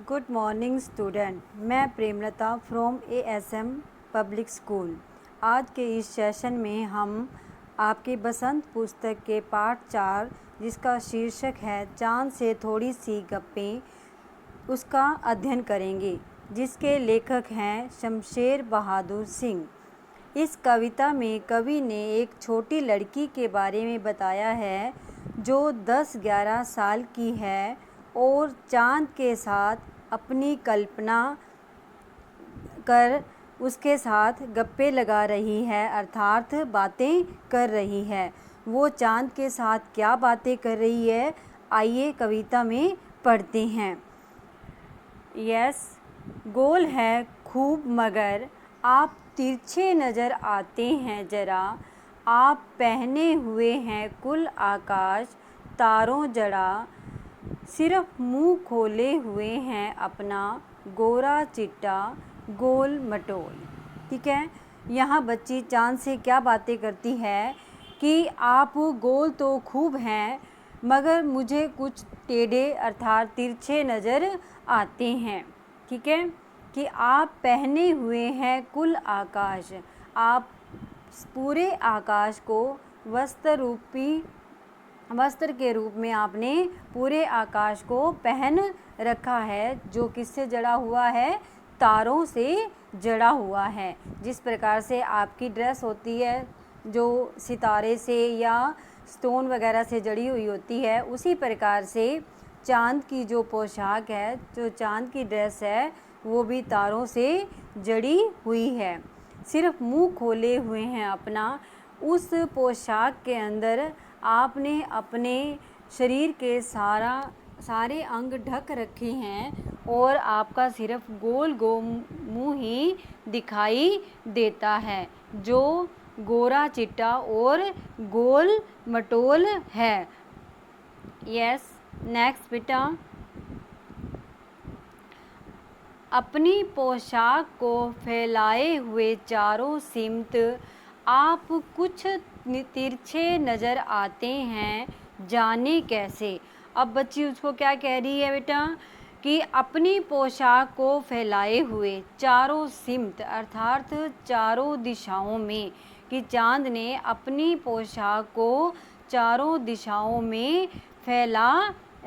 Good morning student. मैं Premlata from ASM public school. आज के इस सेशन में हम आपके बसंत पुस्तक के पाठ 4 जिसका शीर्षक है चाँद से थोड़ी सी गप्पें, उसका अध्ययन करेंगे, जिसके लेखक हैं शमशेर बहादुर सिंह। इस कविता में कवि ने एक छोटी लड़की के बारे में बताया है जो 10-11 साल की है और चाँद के साथ अपनी कल्पना कर उसके साथ गप्पे लगा रही है, अर्थात बातें कर रही है। वो चाँद के साथ क्या बातें कर रही है, आइए कविता में पढ़ते हैं। यस, गोल है खूब मगर आप तिरछे नज़र आते हैं ज़रा। आप पहने हुए हैं कुल आकाश तारों जड़ा, सिर्फ मुंह खोले हुए हैं अपना गोरा चिट्टा गोल मटोल। ठीक है, यहाँ बच्ची चाँद से क्या बातें करती है कि आप गोल तो खूब हैं मगर मुझे कुछ टेढ़े अर्थात तिरछे नज़र आते हैं। ठीक है, कि आप पहने हुए हैं कुल आकाश, आप पूरे आकाश को वस्त्र के रूप में आपने पूरे आकाश को पहन रखा है, जो किससे जड़ा हुआ है, तारों से जड़ा हुआ है। जिस प्रकार से आपकी ड्रेस होती है जो सितारे से या स्टोन वगैरह से जड़ी हुई होती है, उसी प्रकार से चाँद की जो पोशाक है, जो चाँद की ड्रेस है, वो भी तारों से जड़ी हुई है। सिर्फ मुंह खोले हुए हैं अपना। उस पोशाक के अंदर आपने अपने शरीर के सारे अंग ढक रखे हैं और आपका सिर्फ गोल मुंह ही दिखाई देता है, जो गोरा चिट्टा और गोल मटोल है। यस, नेक्स्ट बेटा। अपनी पोशाक को फैलाए हुए चारों सिमत आप कुछ तिरछे नज़र आते हैं, जाने कैसे। अब बच्ची उसको क्या कह रही है बेटा कि अपनी पोशाक को फैलाए हुए चारों सिमत अर्थात चारों दिशाओं में, कि चाँद ने अपनी पोशाक को चारों दिशाओं में फैला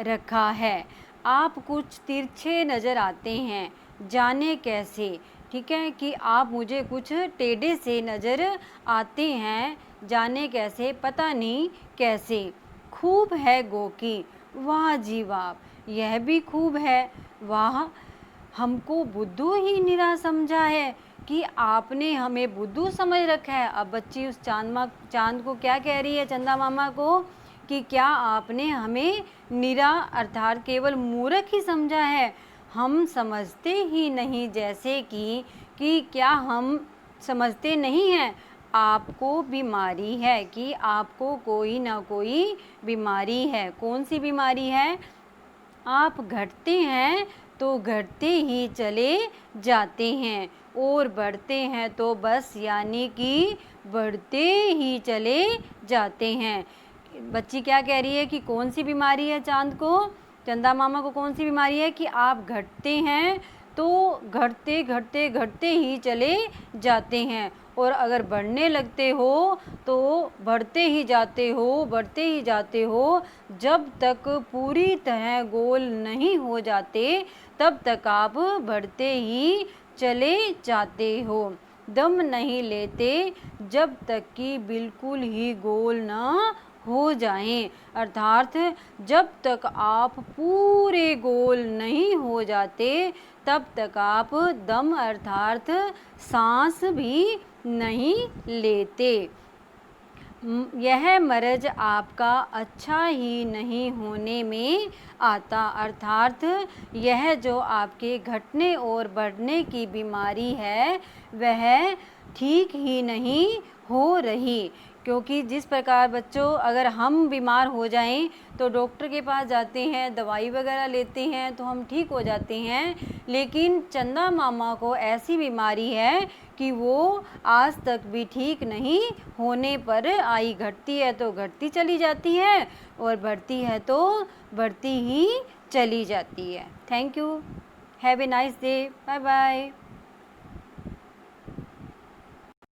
रखा है। आप कुछ तिरछे नज़र आते हैं, जाने कैसे। ठीक है, कि आप मुझे कुछ टेढ़े से नज़र आते हैं, जाने कैसे, पता नहीं कैसे। खूब है गो की, वाह जी वाह, यह भी खूब है, वाह, हमको बुद्धू ही निरा समझा है कि आपने हमें बुद्धू समझ रखा है। अब बच्ची उस चाँद को क्या कह रही है, चंदा मामा को, कि क्या आपने हमें निरा अर्थात केवल मूर्ख ही समझा है, हम समझते ही नहीं, जैसे कि क्या हम समझते नहीं हैं आपको बीमारी है, कि आपको कोई ना कोई बीमारी है। कौन सी बीमारी है? आप घटते हैं तो घटते ही चले जाते हैं और बढ़ते हैं तो बस यानी कि बढ़ते ही चले जाते हैं। बच्ची क्या कह रही है कि कौन सी बीमारी है चाँद को, चंदा मामा को कौन सी बीमारी है कि आप घटते हैं तो घटते घटते घटते ही चले जाते हैं, और अगर बढ़ने लगते हो तो बढ़ते ही जाते हो, जब तक पूरी तरह गोल नहीं हो जाते तब तक आप बढ़ते ही चले जाते हो। दम नहीं लेते जब तक कि बिल्कुल ही गोल ना हो जाएं, अर्थात जब तक आप पूरे गोल नहीं हो जाते तब तक आप दम अर्थात सांस भी नहीं लेते। यह मर्ज आपका अच्छा ही नहीं होने में आता, अर्थात यह जो आपके घटने और बढ़ने की बीमारी है वह ठीक ही नहीं हो रही। क्योंकि जिस प्रकार बच्चों अगर हम बीमार हो जाएं तो डॉक्टर के पास जाते हैं, दवाई वगैरह लेते हैं तो हम ठीक हो जाते हैं, लेकिन चंदा मामा को ऐसी बीमारी है कि वो आज तक भी ठीक नहीं होने पर आई घटती है तो घटती चली जाती है और बढ़ती है तो बढ़ती ही चली जाती है। Thank you. Have a nice day, bye bye.